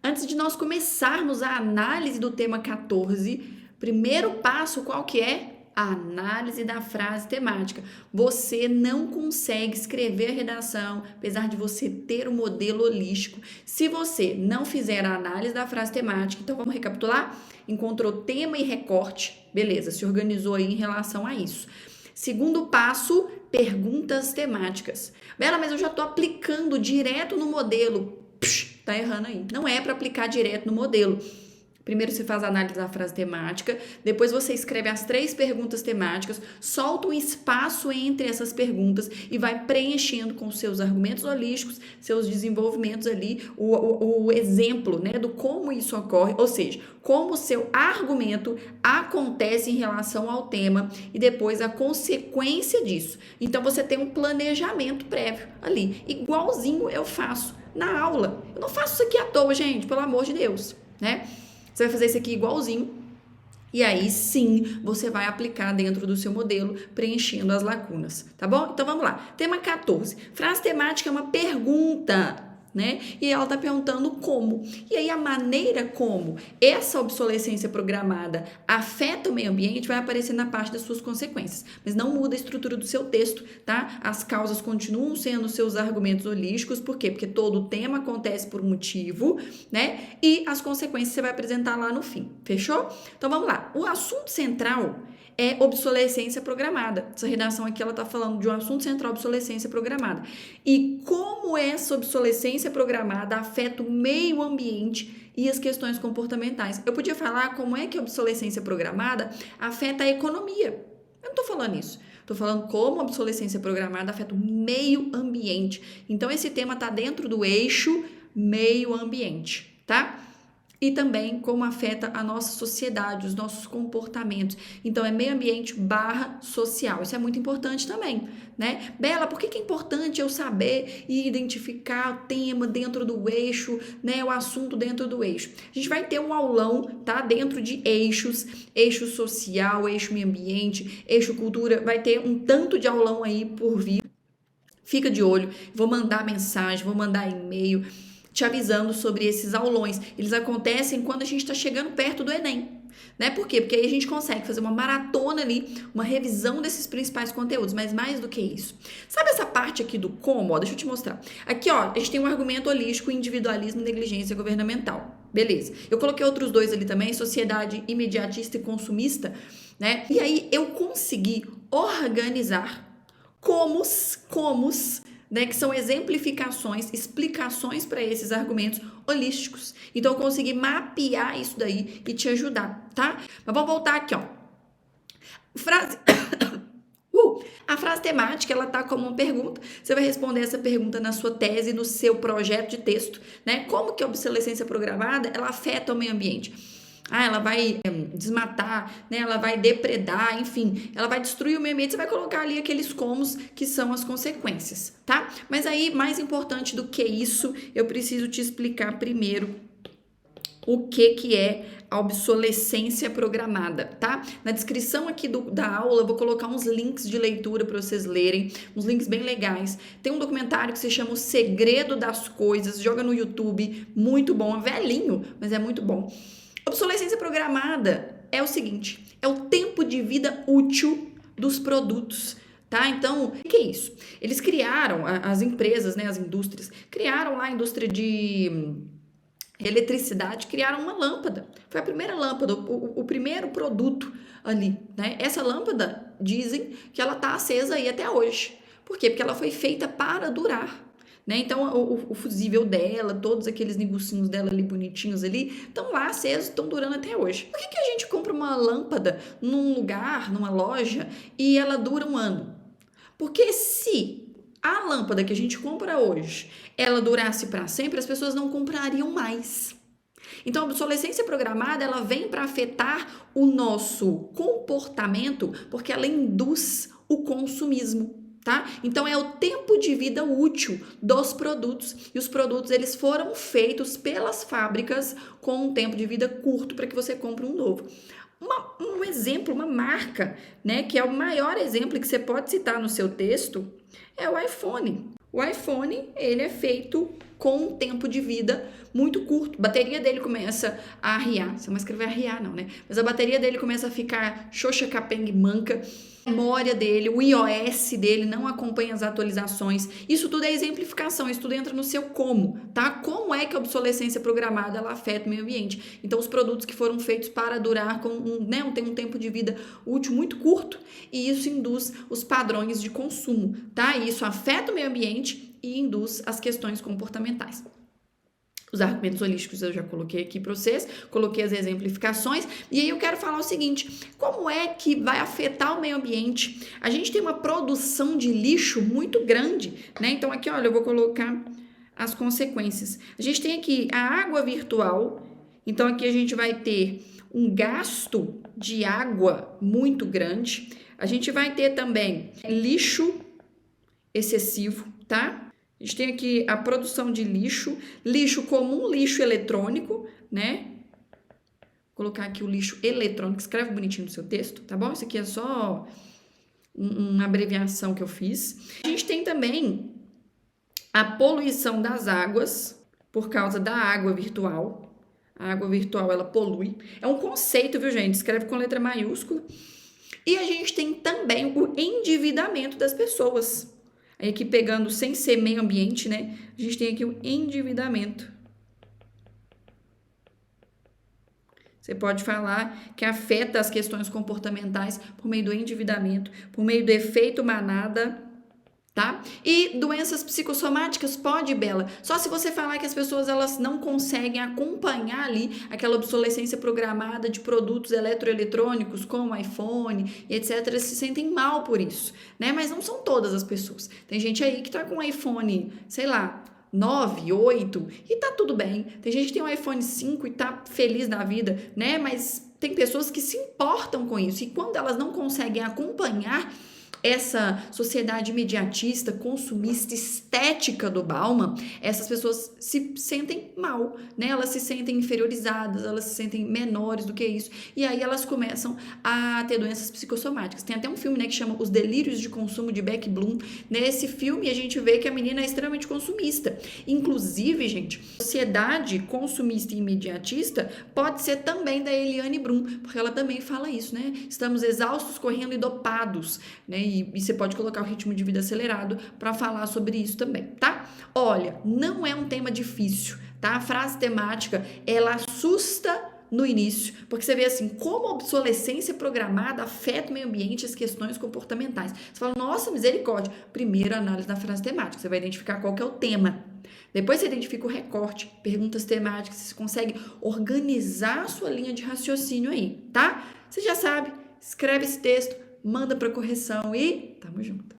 Antes de nós começarmos a análise do tema 14, primeiro passo qual que é? A análise da frase temática. Você não consegue escrever a redação, apesar de você ter um modelo holístico, se você não fizer a análise da frase temática. Então, vamos recapitular? Encontrou tema e recorte, beleza, se organizou aí em relação a isso. Segundo passo, perguntas temáticas. Bela, mas eu já estou aplicando direto no modelo. Tá errando aí. Não é para aplicar direto no modelo. Primeiro você faz a análise da frase temática, depois você escreve as 3 perguntas temáticas, solta um espaço entre essas perguntas e vai preenchendo com seus argumentos holísticos, seus desenvolvimentos ali, o exemplo, né, do como isso ocorre, ou seja, como o seu argumento acontece em relação ao tema e depois a consequência disso. Então você tem um planejamento prévio ali, igualzinho eu faço na aula. Eu não faço isso aqui à toa, gente, pelo amor de Deus, né? Você vai fazer isso aqui igualzinho e aí sim você vai aplicar dentro do seu modelo, preenchendo as lacunas, tá bom? Então vamos lá. Tema 14. Frase temática é uma pergunta, né? E ela tá perguntando como. E aí a maneira como essa obsolescência programada afeta o meio ambiente vai aparecer na parte das suas consequências, mas não muda a estrutura do seu texto, tá? As causas continuam sendo seus argumentos holísticos, por quê? Porque todo o tema acontece por um motivo, né? E as consequências você vai apresentar lá no fim, fechou? Então vamos lá. O assunto central é obsolescência programada. Essa redação aqui, ela tá falando de um assunto central, obsolescência programada. E como essa obsolescência programada afeta o meio ambiente e as questões comportamentais. Eu podia falar como é que a obsolescência programada afeta a economia. Eu não tô falando isso. Tô falando como a obsolescência programada afeta o meio ambiente. Então, esse tema tá dentro do eixo meio ambiente, tá? E também como afeta a nossa sociedade, os nossos comportamentos. Então, é meio ambiente / social. Isso é muito importante também, né? Bela, por que é importante eu saber e identificar o tema dentro do eixo, né? O assunto dentro do eixo. A gente vai ter um aulão, tá? Dentro de eixos, eixo social, eixo meio ambiente, eixo cultura. Vai ter um tanto de aulão aí por vir. Fica de olho. Vou mandar mensagem, vou mandar e-mail te avisando sobre esses aulões. Eles acontecem quando a gente está chegando perto do Enem, né? Por quê? Porque aí a gente consegue fazer uma maratona ali, uma revisão desses principais conteúdos, mas mais do que isso. Sabe essa parte aqui do como? Ó, deixa eu te mostrar. Aqui, ó, a gente tem um argumento holístico, individualismo e negligência governamental. Beleza. Eu coloquei outros 2 ali também, sociedade imediatista e consumista, né? E aí eu consegui organizar comos, né, que são exemplificações, explicações para esses argumentos holísticos. Então, eu consegui mapear isso daí e te ajudar, tá? Mas vamos voltar aqui, ó. A frase temática, ela tá como uma pergunta. Você vai responder essa pergunta na sua tese, no seu projeto de texto, né? Como que a obsolescência programada, ela afeta o meio ambiente? Ela vai desmatar, né? Ela vai depredar, enfim, ela vai destruir o meio ambiente. Você vai colocar ali aqueles comos que são as consequências, tá? Mas aí, mais importante do que isso, eu preciso te explicar primeiro o que é a obsolescência programada, tá? Na descrição aqui da aula eu vou colocar uns links de leitura para vocês lerem, uns links bem legais. Tem um documentário que se chama O Segredo das Coisas, joga no YouTube, muito bom, é velhinho, mas é muito bom. Obsolescência programada é o seguinte, é o tempo de vida útil dos produtos, tá? Então, o que é isso? Eles criaram, as empresas, né, as indústrias, criaram lá a indústria de eletricidade, criaram uma lâmpada. Foi a primeira lâmpada, o primeiro produto ali, né? Essa lâmpada, dizem que ela tá acesa aí até hoje. Por quê? Porque ela foi feita para durar. Né? Então, o fusível dela, todos aqueles negocinhos dela ali bonitinhos ali, estão lá acesos, estão durando até hoje. Por que a gente compra uma lâmpada num lugar, numa loja, e ela dura um ano? Porque se a lâmpada que a gente compra hoje, ela durasse para sempre, as pessoas não comprariam mais. Então, a obsolescência programada, ela vem para afetar o nosso comportamento, porque ela induz o consumismo. Tá? Então, é o tempo de vida útil dos produtos. E os produtos, eles foram feitos pelas fábricas com um tempo de vida curto para que você compre um novo. Um exemplo, uma marca, né, que é o maior exemplo que você pode citar no seu texto, é o iPhone. O iPhone, ele é feito com um tempo de vida muito curto. A bateria dele começa a arriar. Você não vai escrever arriar, não, né? Mas a bateria dele começa a ficar xoxa, capenga e manca. A memória dele, o iOS dele não acompanha as atualizações. Isso tudo é exemplificação, isso tudo entra no seu como, tá? Como é que a obsolescência programada ela afeta o meio ambiente? Então, os produtos que foram feitos para durar tem um tempo de vida útil muito curto e isso induz os padrões de consumo, tá? E isso afeta o meio ambiente e induz as questões comportamentais. Os argumentos holísticos eu já coloquei aqui para vocês, coloquei as exemplificações, e aí eu quero falar o seguinte: como é que vai afetar o meio ambiente? A gente tem uma produção de lixo muito grande, né? Então aqui, olha, eu vou colocar as consequências. A gente tem aqui a água virtual, então aqui a gente vai ter um gasto de água muito grande. A gente vai ter também lixo excessivo, tá? A gente tem aqui a produção de lixo, lixo comum, lixo eletrônico, né? Vou colocar aqui o lixo eletrônico, escreve bonitinho no seu texto, tá bom? Isso aqui é só uma abreviação que eu fiz. A gente tem também a poluição das águas por causa da água virtual. A água virtual, ela polui. É um conceito, viu, gente? Escreve com letra maiúscula. E a gente tem também o endividamento das pessoas. Aí aqui pegando sem ser meio ambiente, né? A gente tem aqui o endividamento. Você pode falar que afeta as questões comportamentais por meio do endividamento, por meio do efeito manada, tá? E doenças psicossomáticas pode, Bela. Só se você falar que as pessoas elas não conseguem acompanhar ali aquela obsolescência programada de produtos eletroeletrônicos como iPhone e etc, eles se sentem mal por isso, né? Mas não são todas as pessoas. Tem gente aí que tá com um iPhone, sei lá, 9, 8 e tá tudo bem. Tem gente que tem um iPhone 5 e tá feliz da vida, né? Mas tem pessoas que se importam com isso e quando elas não conseguem acompanhar essa sociedade imediatista, consumista, estética do Bauman, essas pessoas se sentem mal, né? Elas se sentem inferiorizadas, elas se sentem menores do que isso, e aí elas começam a ter doenças psicossomáticas. Tem até um filme, né, que chama Os Delírios de Consumo, de Beck Bloom. Nesse filme a gente vê que a menina é extremamente consumista. Inclusive, gente, sociedade consumista e imediatista pode ser também da Eliane Brum, porque ela também fala isso, né? Estamos exaustos, correndo e dopados, né? E você pode colocar o ritmo de vida acelerado para falar sobre isso também, tá? Olha, não é um tema difícil, tá? A frase temática, ela assusta no início, porque você vê assim, como a obsolescência programada afeta o meio ambiente e as questões comportamentais. Você fala, nossa, misericórdia. Primeiro, análise da frase temática, você vai identificar qual que é o tema. Depois você identifica o recorte, perguntas temáticas, você consegue organizar a sua linha de raciocínio aí, tá? Você já sabe, escreve esse texto, manda para correção e tamo junto.